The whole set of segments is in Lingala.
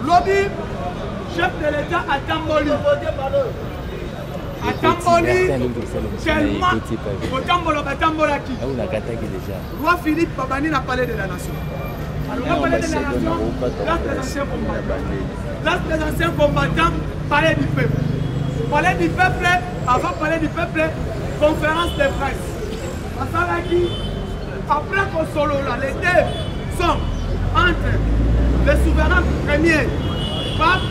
Lobby, chef de l'État à Tamboli. À Tamboli, tellement au Tambolaki. Roi Philippe Babani n'a parlé de la nation. Alors, on a parlé de la nation, l'as des anciens combattants, parler du peuple. Parler du peuple, avant de parler du peuple, conférence de presse. Après Kosolo, les deux sont entre les souverains premiers, pape,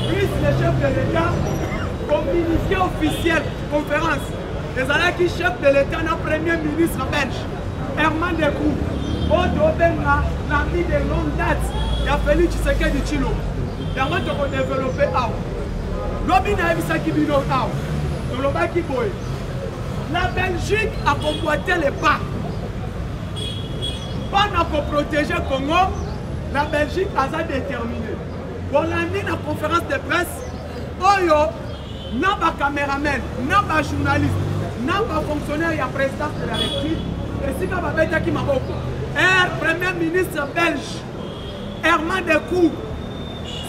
plus le chef de l'État, communiqué officiel, conférence. Les Alaki, chef de l'État, notre premier ministre belge, Herman Dekou, Odobenga, l'ami de longue date, il a fallu Tshisekedi Tshilo. Il a développé Aou. L'Obi n'a vu ça qui vit dans Aou. La Belgique a convoité les pas. Pendant qu'on protégeait le Congo, la Belgique a déterminé. Pour l'année de la conférence de presse, Oyo, n'a pas caméraman, n'a pas journaliste, n'a pas fonctionnaire et président de la République. Et si vous avez dit qu'il Premier ministre belge, Herman Dekou,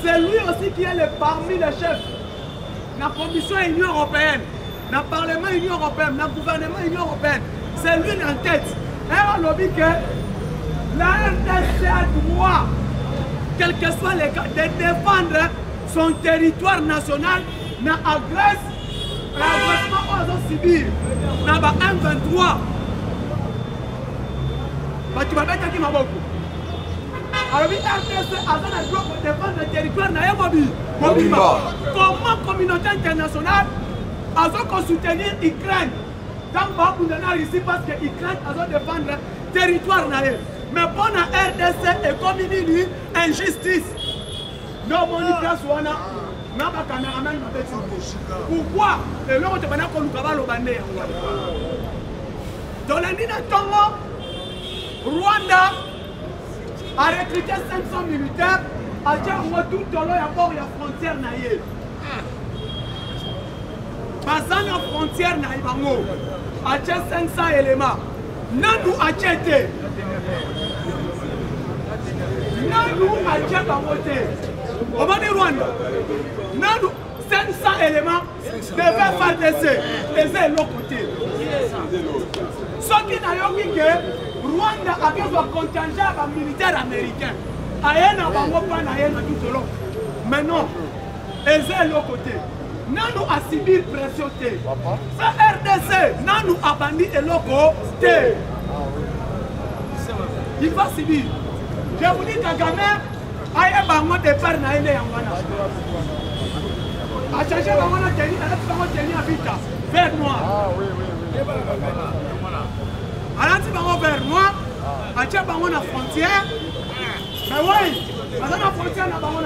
c'est lui aussi qui est parmi les chefs de la Commission Union Européenne, dans le Parlement Union Européenne, dans le gouvernement Union Européenne. C'est lui en tête. Et on a dit que la RDC a droit, quel que soit les cas, de défendre son territoire national dans l'agressement aux civils, dans le 1-23. Tu vas mettre qui m'a beaucoup. Alors, RDC a le droit de défendre le territoire national. Comment la communauté internationale a soutenir l'Ukraine dans le ici parce que l'Ukraine a défendre le territoire national. Mais pour la RDC et comme il dit, injustice. Non, mon place, on a un caméraman. Pourquoi le long de Banako nous avons le bandé. Dans la ligne de Tongo, Rwanda a recruté 500 militaires à Djamou tout dans la frontière naïe. Passant la frontière naïe, à 500 éléments. Nous a tchété. Nous a tchété. Au bas de Rwanda. Nous 500 éléments devaient faire des l'autre côté. Ce qui n'a pas dit que Rwanda a besoin de contingent militaire américain. Mais non, ils sont de l'autre côté. Nous a subi pression. Ce RDC, nous a bandit de l'autre côté. Il va subir. Je vous dis que Kagame a eu un départ dans les Yangwana. A cherché Bangwana tenir à vite, vert noir. Alors, si on vers moi, à la frontière, mais oui, à la frontière, on a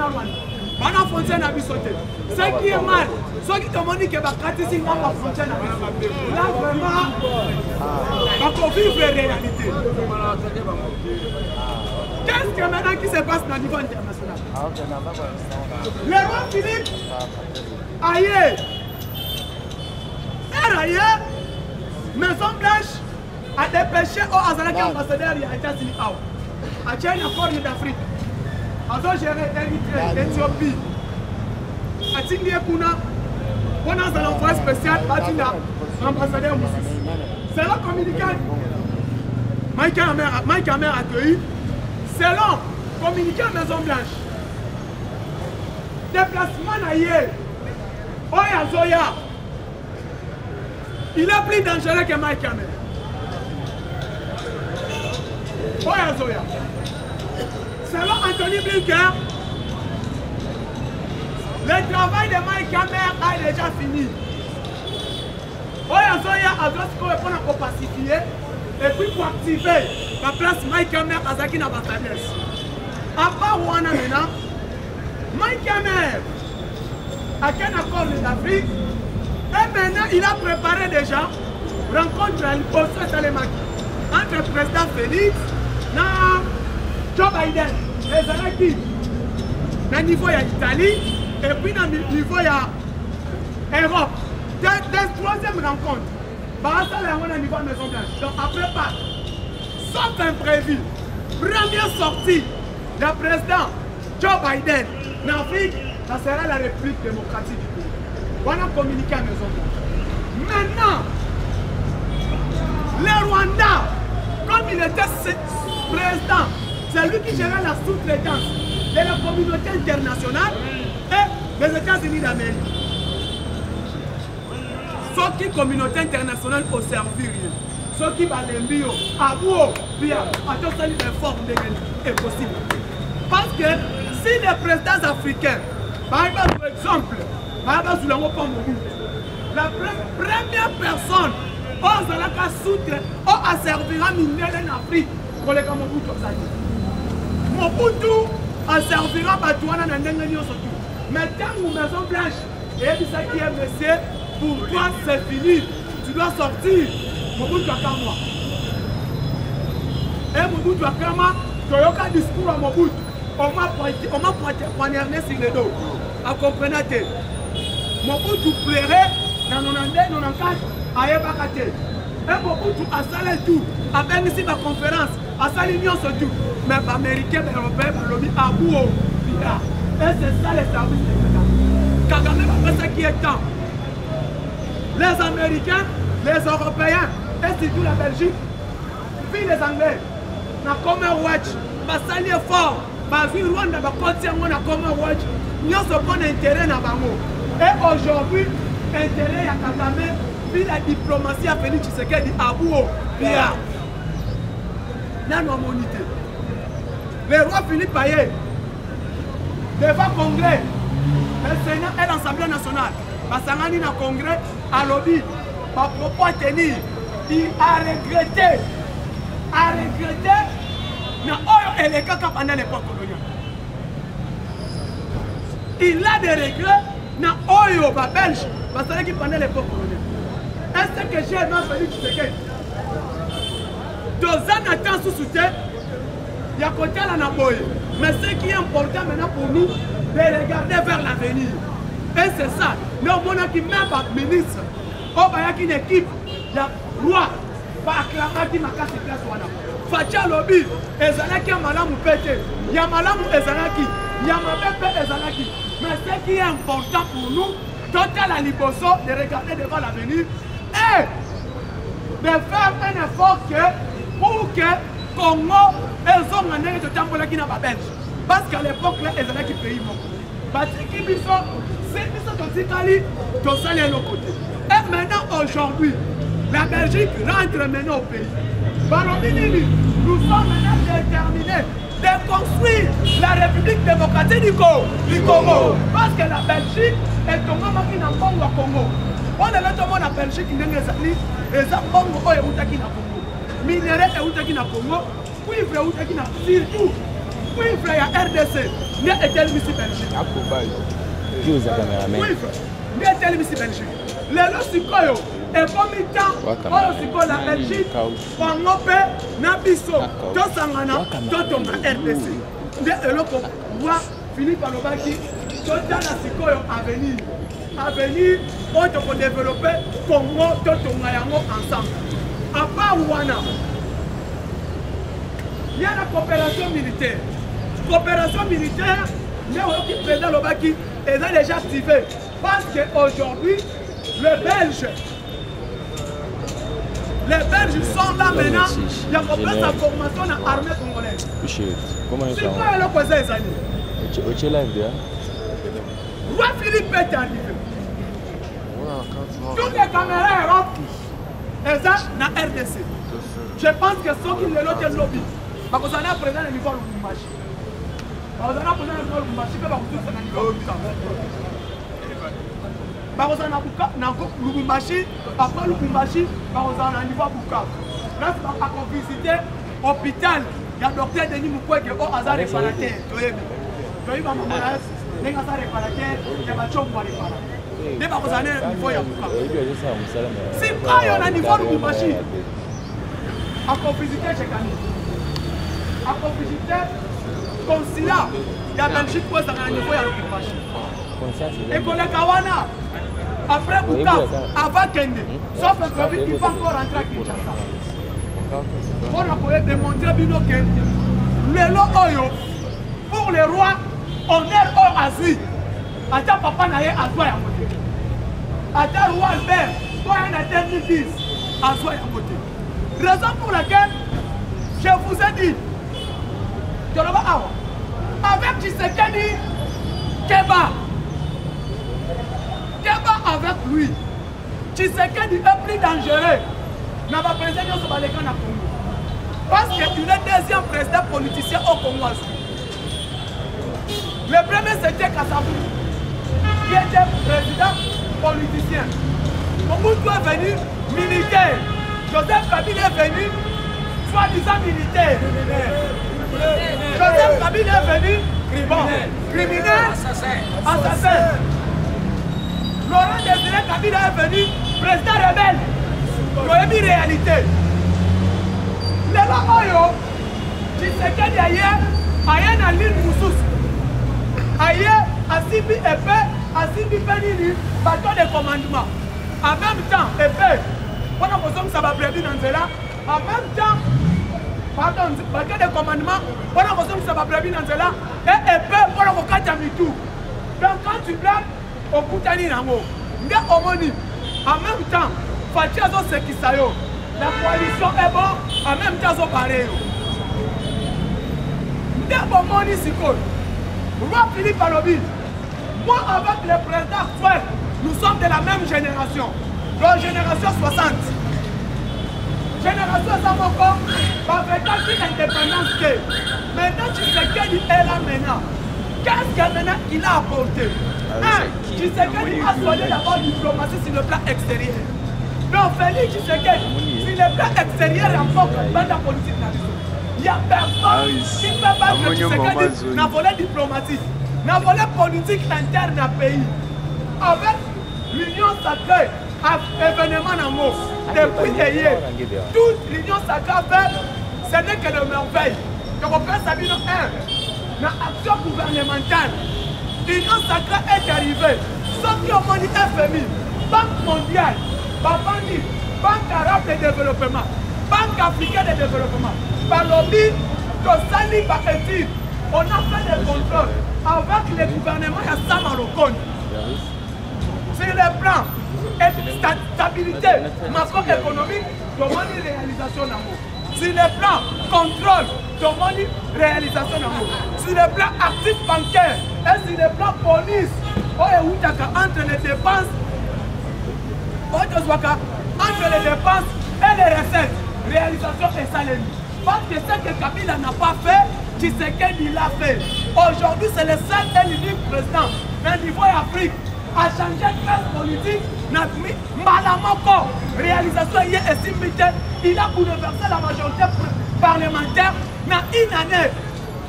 la frontière, on a sauté. Ce qui est mal, ceux qui te demandent que la frontière, là vraiment, on peut vivre la réalité. Qu'est-ce que maintenant qui se passe dans le niveau international? Le roi Philippe, ailleurs, Maison Blanche, a dépêché au Azalaki ambassadeur des États-Unis. A Tchèque, Corne d'Afrique. A géré l'Érythrée, l'Éthiopie. A Tingué Kuna, on a un envoyé spécial à Tina, l'ambassadeur Moussous. C'est là communiqué. Mike Hammer accueilli. Selon communiqué à Maison Blanche. Déplacement naïe. Oya Zoya. Il est plus dangereux que Mike Hammer. Oya Zoya. Selon Anthony Blinken, le travail de Mike Hammer a déjà fini. Oya Zoya a besoin pour pacifier et puis pour activer la place Mike Hammer à Zaki Nabatanes. À part Rwanda maintenant, Mike Hammer a qu'un accord d'Afrique et maintenant il a préparé déjà rencontre à l'imposteur Salemaki entre le président Félix et Joe Biden. Les Alaki, dans le niveau d'Italie et puis dans le niveau de l'Europe. Troisième rencontre. ça là on a niveau de Maison Blanche. Donc après pas, sauf imprévu, première sortie du président Joe Biden en Afrique, ça sera la République démocratique du Congo. On a communiqué à Maison Blanche. Maintenant, le Rwanda, comme il était président, c'est lui qui gérait la sous-traitance de la communauté internationale et des États-Unis d'Amérique. Ceux qui communauté internationale au servir, ceux qui va l'envier à vous, bien, à tous les efforts est possible. Parce que si les présidents africains, par exemple, la première personne qui servira en Afrique pour les Mobutu. Mobutu servira Batouana dans le monde. Mais quand nous Maison Blanche, et ça qui est monsieur, pour toi c'est fini, tu dois sortir. Mobutu a qu'à moi. Et Mobutu a qu'à moi, tu as un discours à Mobutu. On m'a poignardé sur le dos. À comprendre. Mobutu pleurait dans 94 à Ebakate. Et Mobutu a salé tout. Avec ici ma conférence, a salé l'union sur tout. Mais les Américains, les Européens, les lobbies, à bout. Et c'est ça les services de l'État. Kagame va faire ce qui est temps. Les Américains, les Européens, et surtout la Belgique, puis les Anglais, na Commonwealth, va saluer fort. Bavi Rwanda va continuer na Commonwealth. Nous avons un intérêt dans Bango. Et aujourd'hui, intérêt à Kagame, puis la diplomatie a Félix Tshisekedi à bout. Là, nous avons unité. Le roi Philippe Payet, devant le Congrès, le Sénat et l'Assemblée nationale, parce que dans le Congrès, à lobby, par propos à tenir, il a regretté, mais il est pendant l'époque coloniale. Il a des regrets dans Oyo, Belge, parce que pendant l'époque coloniale. Est-ce que j'ai un Félix Tshisekedi? Deux ans d'attente sous soutien, il y a côté à la Naboye. Mais ce qui est important maintenant pour nous, c'est de regarder vers l'avenir. Et c'est ça. Nous avons même pas de ministre. Il y a une équipe, il y a roi, pas acclamer qui m'a cassé place. Fatia lobby, Ezalaki a malam ou pété. Il y a malam ou Ezalaki. Il y a ma bébé Ezalaki. Mais ce qui est important pour nous, total à l'Iboso, de regarder devant l'avenir et de faire un effort pour que Congo elles ont gagné de temps pour la Guinée belge. Parce qu'à l'époque, elles avaient qui pays. Parce que c'est de l'autre côté. Et maintenant, aujourd'hui, la Belgique rentre maintenant au pays. Nous sommes maintenant déterminés de construire la République démocratique du Congo. Parce que la Belgique est tombée qui n'a pas au Congo. On est là, la Belgique qui n'est pas les Congo et les Congo. Minerai et les Congo. Cuivre et les surtout. Cuivre et RDC. Nous sommes ici Belgique. Cuivre. Nous sommes ici Belgique. Les lots et comme il temps, la Belgique, Pangope, Nabiso, Tosangana, Totonga, RDC. Nous Philippe Alobaki, Totana Sikoyo Avenir. Avenir, on doit développer Congo, Totonga Yango ensemble. À part Wana, il y a la coopération militaire. Coopération militaire, le président Lobaki est déjà activé. Parce qu'aujourd'hui, les Belges sont là maintenant, il y a compris sa formation dans l'armée congolaise. C'est quoi le conseil des années? Roi Philippe est arrivé. Toutes les caméras sont et ça dans RDC. Je pense que ceux qui le lobby, parce qu'on a présent le niveau de Lubumbashi. On a présent le niveau de Lubumbashi, mais on a tous niveau de Lubumbashi, après Lubumbashi, on a un niveau de Bukavu. Là, on a visité l'hôpital, il y a le docteur Denis Mukwege au hasard réparateur. Il y a un réparateur, il y a un chauffeur réparateur. Mais on a un niveau de Bukavu. Si on a un niveau de Lubumbashi, on a visité chaque année. On a visité le consulat, il y a Belgique où on a un niveau de Lubumbashi. Et pour les Kawana, après Bukavu, avant Kende. Sauf un Covid, il va encore rentrer à Kinshasa. On a démontré que le Oyo, pour les rois, on est hors Azui. Ata papa n'a rien à toi à côté. Ata roi Albert, toi en a 2010, à toi à côté. Raison pour laquelle je vous ai dit, avec Tshisekedi, Keba avec lui, Tshisekedi est plus dangereux. N'a pas président sur les Congo. Parce qu'il est deuxième président politicien au Congo. Le premier c'était Kassabou, qui était président politicien. Mobutu est venu militaire. Joseph Kabila est venu soi-disant militaire. Joseph Kabila est venu criminel, assassin. Laurent Désiré Kabila est venu président rebelle. Il y a une réalité. Les gens qui se quittent ailleurs, ailleurs dans l'île Moussous, ailleurs à Sibi épée, à Sibi Pénili, bateau de commandement. En même temps, épée, pendant que ça va prévu dans cela, en même temps, pardon, bateau de commandement, pendant que ça va prévu dans cela, et épée, pendant que ça va tout. Donc quand tu blagues, au Koutani Nango, il y a homonyme. En même temps, Fatiazo Sekisayo, la coalition est bonne, en même temps, ils pareil. Ndebomoni Sikol, Roi Philippe Alobi, moi avec le président actuel, nous sommes de la même génération, donc génération 60. Génération Samoko, avec l'indépendance que maintenant Tshisekedi est là maintenant. Qu'est-ce que maintenant il a apporté? Tshisekedi a soigné d'abord la diplomatie sur le plan extérieur. Donc Félix Tshisekedi, sur le plan extérieur, il apporte la politique nationale. Il n'y a personne qui ne peut pas que Tshisekedi n'a volé diplomatique, n'a volé politique interne à pays. Avec l'union sacrée, événement d'amour, depuis hier, toute l'union sacrée, ce n'est que de merveille. Donc on peut savoir dans l'action gouvernementale, l'union sacrée est arrivée. Sauf qui ont dit FMI, Banque mondiale, Banque arabe de développement, Banque africaine de développement, par lobby, Tosali par étude, on a fait des contrôles avec le gouvernement de Samarokon. Sur le plan et stabilité macroéconomique, demande réalisation d'amour. Sur le plan contrôle, demande réalisation d'amour. Sur le plan actif bancaire et sur le plan police, entre les dépenses, entre les dépenses et les recettes, réalisation et salaire. Parce que ce que Kabila n'a pas fait, Tshisekedi l'a fait. Aujourd'hui, c'est le seul et l'unique président au niveau Afrique à changer de classe politique. Malamoko, réalisation hier estimée, il a bouleversé la majorité parlementaire dans une année.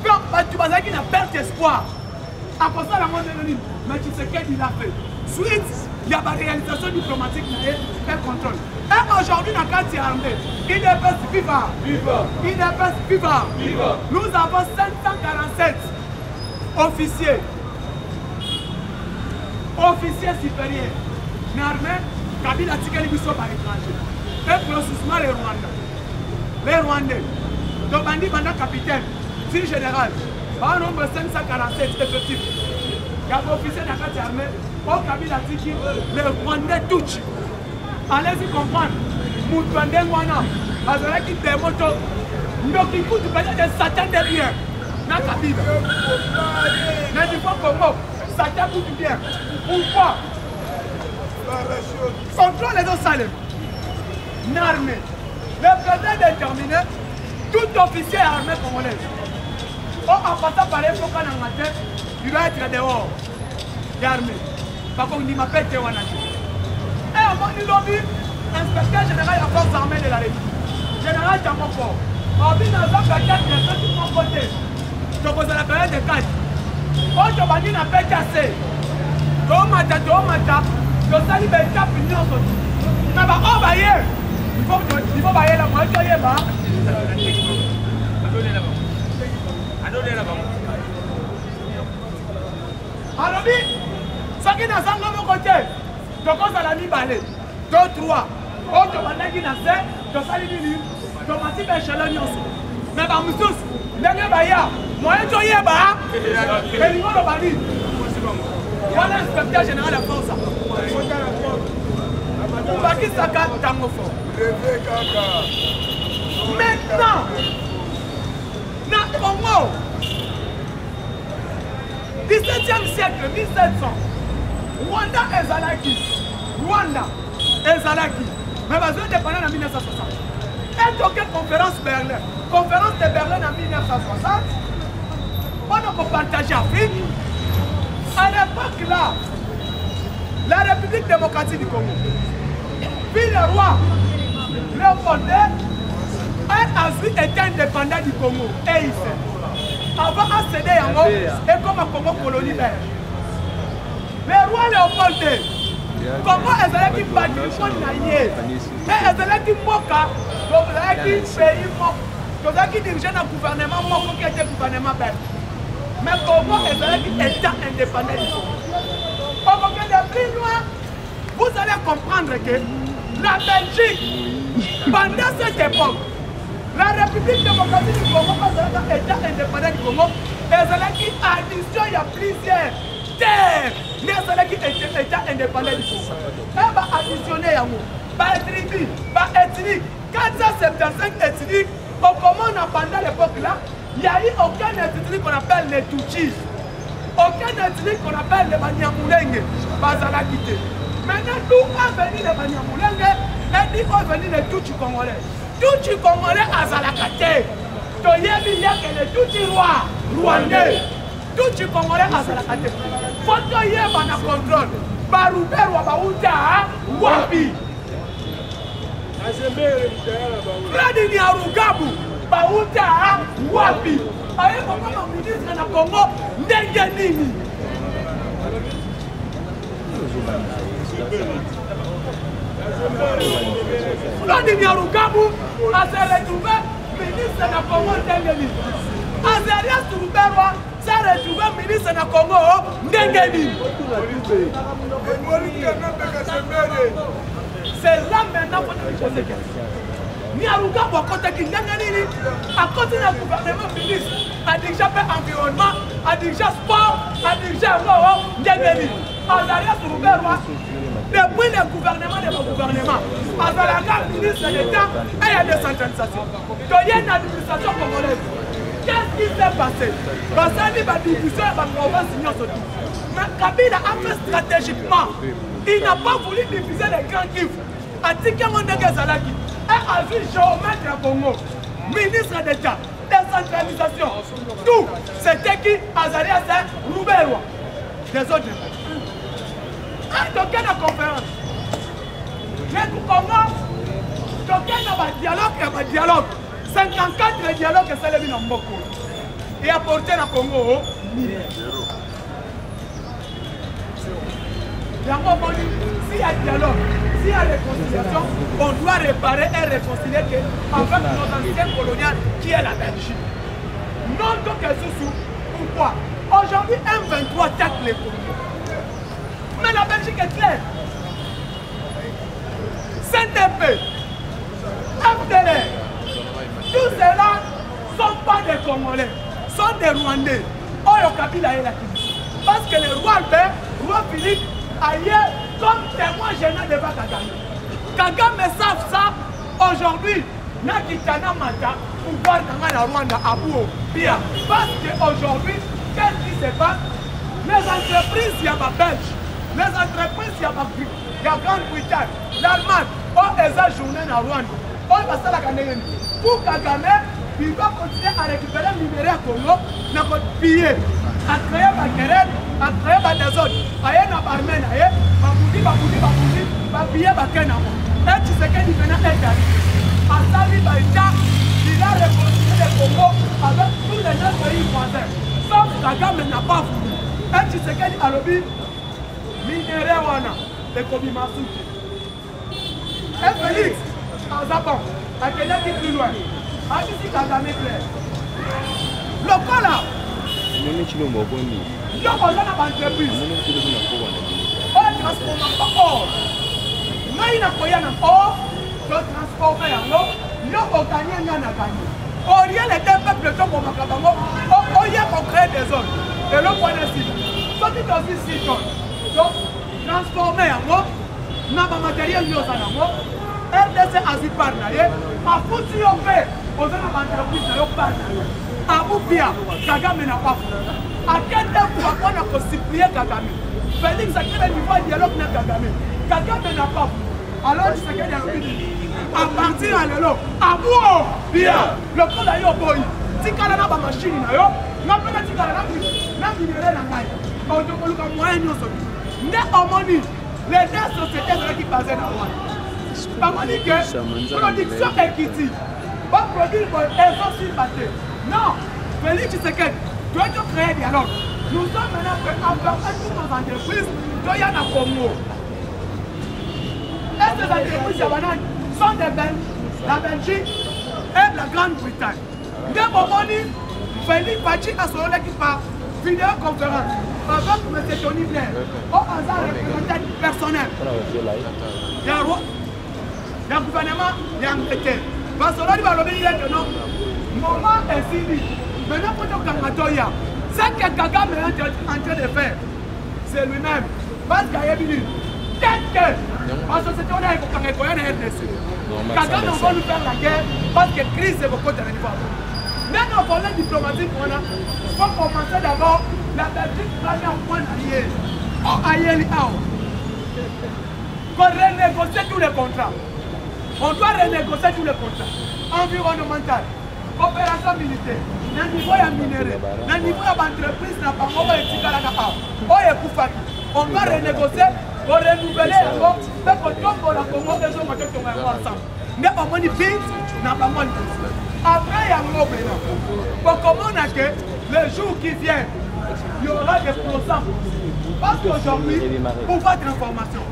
Quand tu vas dire qu'il n'a pas d'espoir, à cause de la moindre ligne, mais Tshisekedi l'a fait. Suite, il y a la réalisation diplomatique et contrôle. Et aujourd'hui, dans le cadre armé, il est pas vivant. Il est pas vivant. Nous avons 547 officiers. Officiers supérieurs. L'armée, Kabila Tikeli Bisso par étranger. Et processus les Rwandais. Les Rwandais. Donc, Bandi Banda capitaine, tir général. Par nombre 547 effectifs. Il y a des officiers dans la carte armée. Au Kabila Tiki, les Rwandais touchent. Allez-y comprendre. Moutouandé Wana, Azara qui démontre. Donc, il coûte peut-être des Satan derrière. Dans Kabila. Mais du coup, Congo, Satan coûte bien. Pourquoi? Contrôle les deux salés. L'armée. Le président est déterminé. Tout officier armé congolais. En passant par les Fokan en matin, il doit être dehors. L'armée. Par contre, il m'appelle Théouanachi. Et à mon lobby, inspecteur général de la force armée de la République. Général Jamoko. On vit dans un quartier qui est tout mon côté. Donc, vous avez la période de 4. Quand je vais dire n'a pas cassé. Tomata, je salue les cap union. Mais on va y aller. Il faut bailler la moitié. Alors, ce qui est dans un côté, tokozala mibale to 3 oyo tobandaki na se tosali nini tomati beshelo nyonso me bamosusu ndenge baya moye toyeba elingo loba nini wana inspecteur général ya force obakisaka ntango fort maintenant na Congo 17e siècle 1700 Rwanda ezalaki mais bazo dépendant en 1960 et donc conférence de Berlin en 1960 on a partagé Afrique à l'époque là la République démocratique du Congo puis le roi Léopold II était indépendant du Congo et il fait avant à céder en haut et comme un Congo colonie belge le roi Léopold II Congo ezalaki patrimoine na ye et ezalaki mboka tozalaki pays moko tozalaki dirigé na gouvernement moko qui était gouvernement belge mais Congo ezalaki état indépendant du Congo. Pour que de plus loin vous allez comprendre que la Belgique pendant cette époque la République démocratique du Congo ezalaki état indépendant du Congo ezalaki addition il y a plusieurs terres mais ezalaki état indépendant du Congo et va additionner yango ba tribu ba ethnique 475 ethniques au Congo pendant l'époque là il n'y a eu aucun ethnique qu'on appelle les Tutsis aucun ethnique qu'on appelle les Banyamulenge bazalaki te maintenant d'où est venu les Banyamulenge et d'où est venu les Tutsis congolais Tutsis congolais azalaka te toyebi yeke les Tutsis rwandais Tutsis congolais azalaka te foto yeba na contrôle baruberwa bauta wapi Radini ya Rugabu bauta wapi aye kama ministre na Congo ndenge nini Radini ya Rugabu azele trouvé ministre na Congo ndenge nini Azaria Turuberwa ça retrouvé ministre na Congo ndenge nini c'est là maintenant qu'on a posé question. Ni à Rugabu à côté qui n'a rien à côté d'un gouvernement ministre, à diriger environnement, à diriger sport, à diriger Ndengeni. Azaria Turuberwa, depuis le gouvernement de mon gouvernement, Azalaka ministre d'État et la décentralisation. Il y a une administration congolaise. Qu'est-ce qui s'est passé? Parce que la division de la province mais Kabila a fait stratégiquement. Il n'a pas voulu diviser les grands kiffs. Atikamon Ndegezalaki et a vu géomètre à Congo, ministre d'État, décentralisation. Tout, c'était qui? Azaria Ruberwa. Des autres. Donc, il y a une conférence. Mais au Congo, donc il y a un dialogue. 54 dialogues que c'est le Minamboko. Et apporté à Congo, s'il y a dialogue, s'il y a réconciliation, on doit réparer et réconcilier avec nos anciens coloniales qui est la Belgique. Non, donc, pourquoi? Aujourd'hui, M23 attaque les Congo. Mais la Belgique est claire. CNDP, FDLR, tous ceux-là ne sont pas des Congolais, sont des Rwandais. Oyo Kabila est là. Parce que le roi Albert, roi Philippe, ailleurs, comme témoin gênant devant Kagame. Kagame savent ça aujourd'hui. Nakitana Mata, pouvoir dans la Rwanda à Bouo, bien. Parce qu'aujourd'hui, qu'est-ce qui se passe? Les entreprises, il y a ma Belge. Les entreprises, il y a ma Grande-Bretagne, l'Allemagne, ils ont journée dans Rwanda. Pour Kagame, il va continuer à récupérer le numéro à Congo, à piller, à créer ma querelle, à créer ma désordre, à y aller dans Barmen, à piller ma querelle. Et tu sais qu'il venait être à Sali Baïta, il a réconcilié le Congo avec tous les autres pays français. Sauf Kagame n'a pas voulu. Et tu sais qu'il a lobby, minéré wana, le Kobi Masuki. Et Félix, en Japon, à quelqu'un qui est plus loin. A dit Kagame clair. Le cas là. Donc on a une entreprise. On transformaka or ngai nakoya na or totransforme yango yo okanye nga na ganye orien les deux peuples tobomaka bango oye kocrée des zones eloko wana sika soki tozi sito transforme yango na bamateriel nyonso nango RDC azwi part na ye afuti yo mpe oza na baentreprise na yo part na ye abupia Kagame na pafu akende mpona kosiplie Kagame Félix akende niveau ya dialogue na Kagame na pafu alors Tshisekedi alobi à partir ya lelo abuo bia lokola yo boyi tikala na bamashini na yo nga mpe tikala na minere na ngai otokoluka moyen nyonso nde omoni les deux sociétés ezalaki basé na wana bamoni ke production ekiti baproduire boye ezosimba te non Félix Tshisekedi toyeto créer dialogue nous sommes maintenant que envers toutes nos entreprises toya na Congo et ces entreprises ya banani sont des Belges, la Belgique et la Grande-Bretagne. Dès momoni, Félix Pachi a son équipe par vidéoconférence avec M. Tony Blair, au hasard représentant personnel. Il y a le gouvernement, il y a l'Angleterre. Parce que là, il va le dire que non, moment est fini. Maintenant, pour le Kamatoya, ce que Kagame est en train de faire, c'est lui-même. Parce qu'il y a une parce que c'était on a évoqué la RDC. Kagame on va nous faire la guerre parce que crise est beaucoup de niveau. Mais nos problèmes diplomatiques, il faut commencer d'abord la Belgique va aller en point allié. On renégocier tous les contrats. On doit renégocier tous les contrats. Environnemental, coopération militaire, dans le niveau minerai, dans le niveau de l'entreprise, on doit renégocier. Pour renouveler encore, mais pour tout la Congo, les gens vont ensemble. Mais pas moins de bits, n'a pas moins de bits. Après, il y a un mot maintenant. Pour comment on a que le jour qui vient, il y aura des procents. Parce qu'aujourd'hui, pour votre information,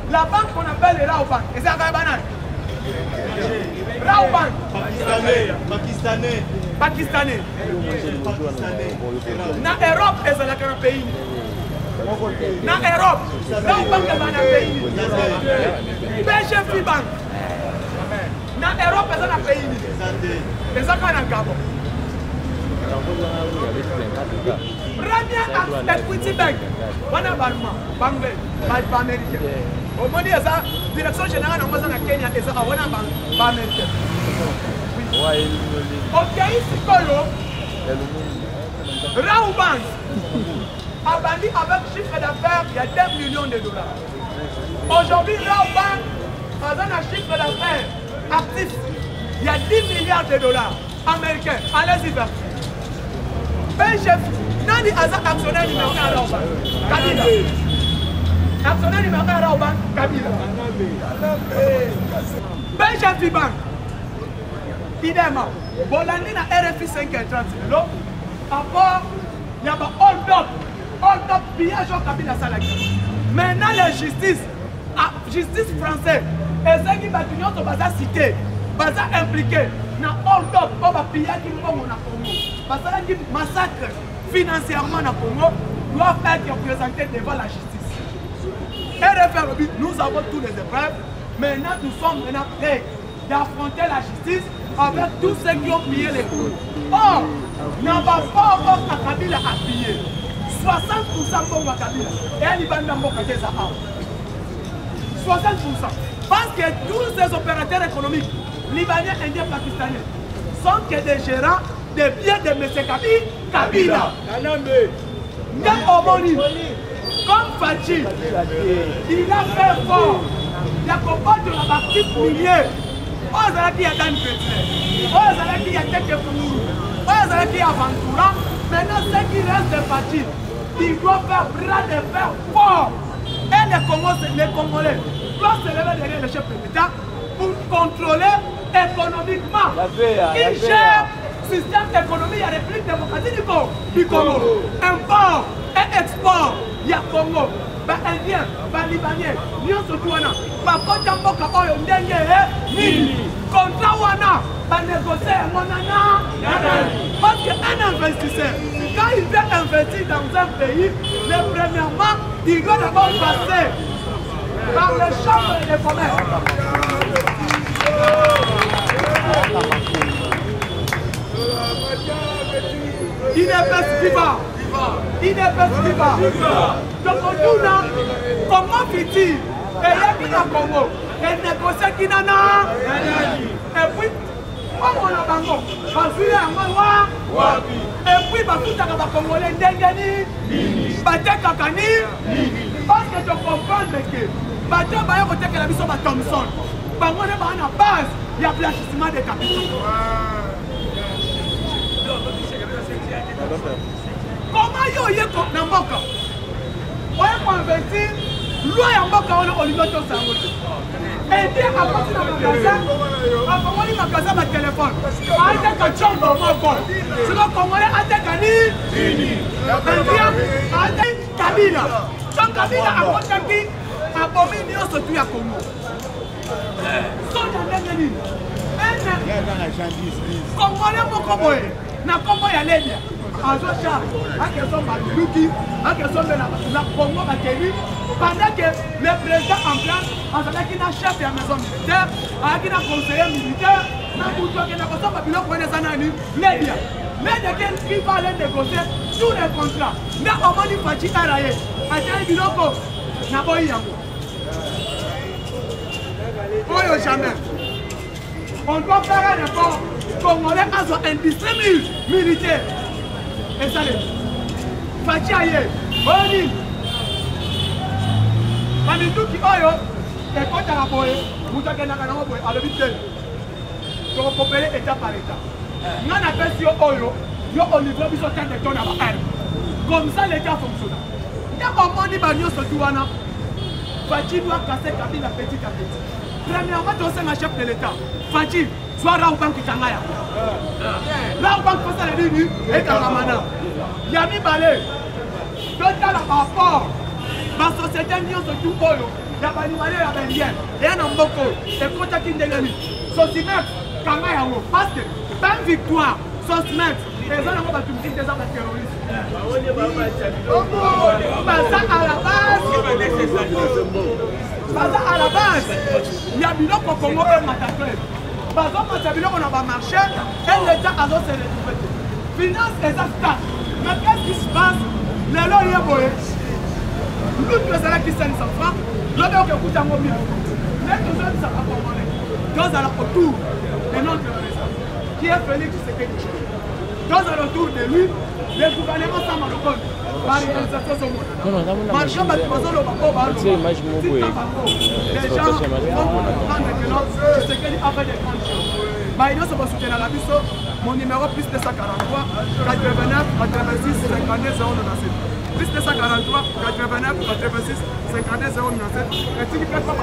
la banque qu'on appelle les Raobank, et c'est un banane. Raobank. Pakistanais. Dans l'Europe, c'est un pays. Dans l'Europe, dans le banque de pays. PGF Bank. Dans l'Europe, c'est un pays. C'est ça qu'on a en Gabon. Premier Equity Bank. On a banque américaine. Au moins, la direction générale de Kenya est à banque américaine. Ok, ici, Raobank. Abandi avec chiffre d'affaires, il y a 2 millions de dollars. Aujourd'hui, Raobank a un chiffre d'affaires actif, il y a 10 milliards de dollars américains. Allez-y, vers. PGF, Nani Aza actionnaire numéro 1 à Raobank. Kabila. Actionnaire numéro 1 à Raobank, Kabila. PGF Bank. Idem. Bolandi na RFI 5h30. À part, il y a un hold-up. Hold-up, pillage au Kabila Salaki. Maintenant, la justice française, et ceux qui battent au bazar cité, bazar impliqué, dans hold-up, on va piller qui nous Congo. Parce que les massacres financièrement dans Congo doivent être présentés devant la justice. Et refaire le but, nous avons tous les épreuves. Maintenant, nous sommes prêts d'affronter la justice avec tous ceux qui ont pillé les cours. Or, n'a pas encore à Kabila à piller. 60% pour Kabila. Et il va nous montrer ça. 60%. Parce que tous ces opérateurs économiques, libanais, indiens, pakistanais, sont que des gérants des biens de M. Kabila. Comme Fachi, il a fait fort. Il a combattu la partie minière. Oh, ça qui a Dan Petlet. Oh, ça qui a Teke Foumourou. Oh, ça qui a Ventura. Maintenant, ce qui reste de Fachi, il doit faire bras de fer fort. Et les Congolais doivent se lever derrière le chef de l'État pour contrôler économiquement. Il gère le système économique de la République démocratique du Congo. Import et export, il y a Congo. Les Indiens, les Libanais, nous sommes tous là. Par contre, il y a des contrats wana, les négocier, parce qu'un investisseur, quand il veut investir dans un pays, premièrement, il doit d'abord passer par les chambres de commerce. Il ne peut pas. Il ne peut pas. Donc on dit, comment fait-il? Et il y a Congo. Et négocier qui n'en a. Et puis, comme on a bango, parce qu'il y a un et puis, tout le Congolais ndengeni, bate kakani, parce que tu comprends que bate baya côté que la mission va Thompson. Bango ne va en base, il y a blanchissement des capitaux. Comment yo yé na mboka? Oye convertir loi ya mboka wana olingo to sangote. Et bien à partir de magasin, à Congolais magasin ma téléphone. Ate ka chombo moko. Siko Congolais ate kani? Nini. Ate Kabila. Chom Kabila akonta ki abomi nyonso tu ya Congo. Soja ndenge nini? Congolais moko boye na kombo ya Libya. Azocha, akeso Maluki, akeso la Congo Bakeli, pendant que le président en place, azalaki na chef ya maison militaire, azalaki na conseiller militaire, na mutu akenda kosomba biloko wana eza nani? Libya. Mais qui va aller négocier tous les contrats. Mais omoni Fachi Araye, ateli biloko na boyi yango. Oyo jamais. On doit faire un effort. Congolais a une industrie militaire. Et ça les Fachi Aye, Oni Manitou qui oyo, et quand tu as boye, vous avez un boye, à l'hôpital. Tu vas coopérer état par état. Nous avons fait oyo, nous avons livré des tonnes de tonnes à l'arme. Comme ça, l'État fonctionne. Il y a un moment où nous sommes Fachi doit casser Kabila petit à petit. Premièrement, tu es un chef de l'État. Fachi, soit Raouban qui t'engage. Raouban qui fait la ligne et Karamana. Yami Balé. Dans le rapport, la société n'y a surtout pas. Il y a des animaux, il y a des liens. Il y a un mboko. Et quand tu as une délai, Sosimet, Kangaya, parce que dans victoire, Sosimet, les gens n'ont pas tout des armes terroristes. À la base, il y a des gens qui ont Congo et Mataclé. Par exemple, on a marché et l'État a d'autres se finance et ça start. Mais qu'est-ce qui se passe? Les lois y a l'autre que c'est là qui s'est 100 francs, l'autre qui coûte un mobile. Les deux autres, ça va pas monnaie. Dans autour de notre président, qui est Félix Tshisekedi. Dans autour de lui, les gouvernements sont malheureux. Par les organisations au monde. Marchand, les gens vont comprendre que Tshisekedi a fait des grandes choses. Il y a soutenir la biso, mon numéro plus 243 89 86 52 097. Plus 243 89 86 52 097. Et tu ne peux pas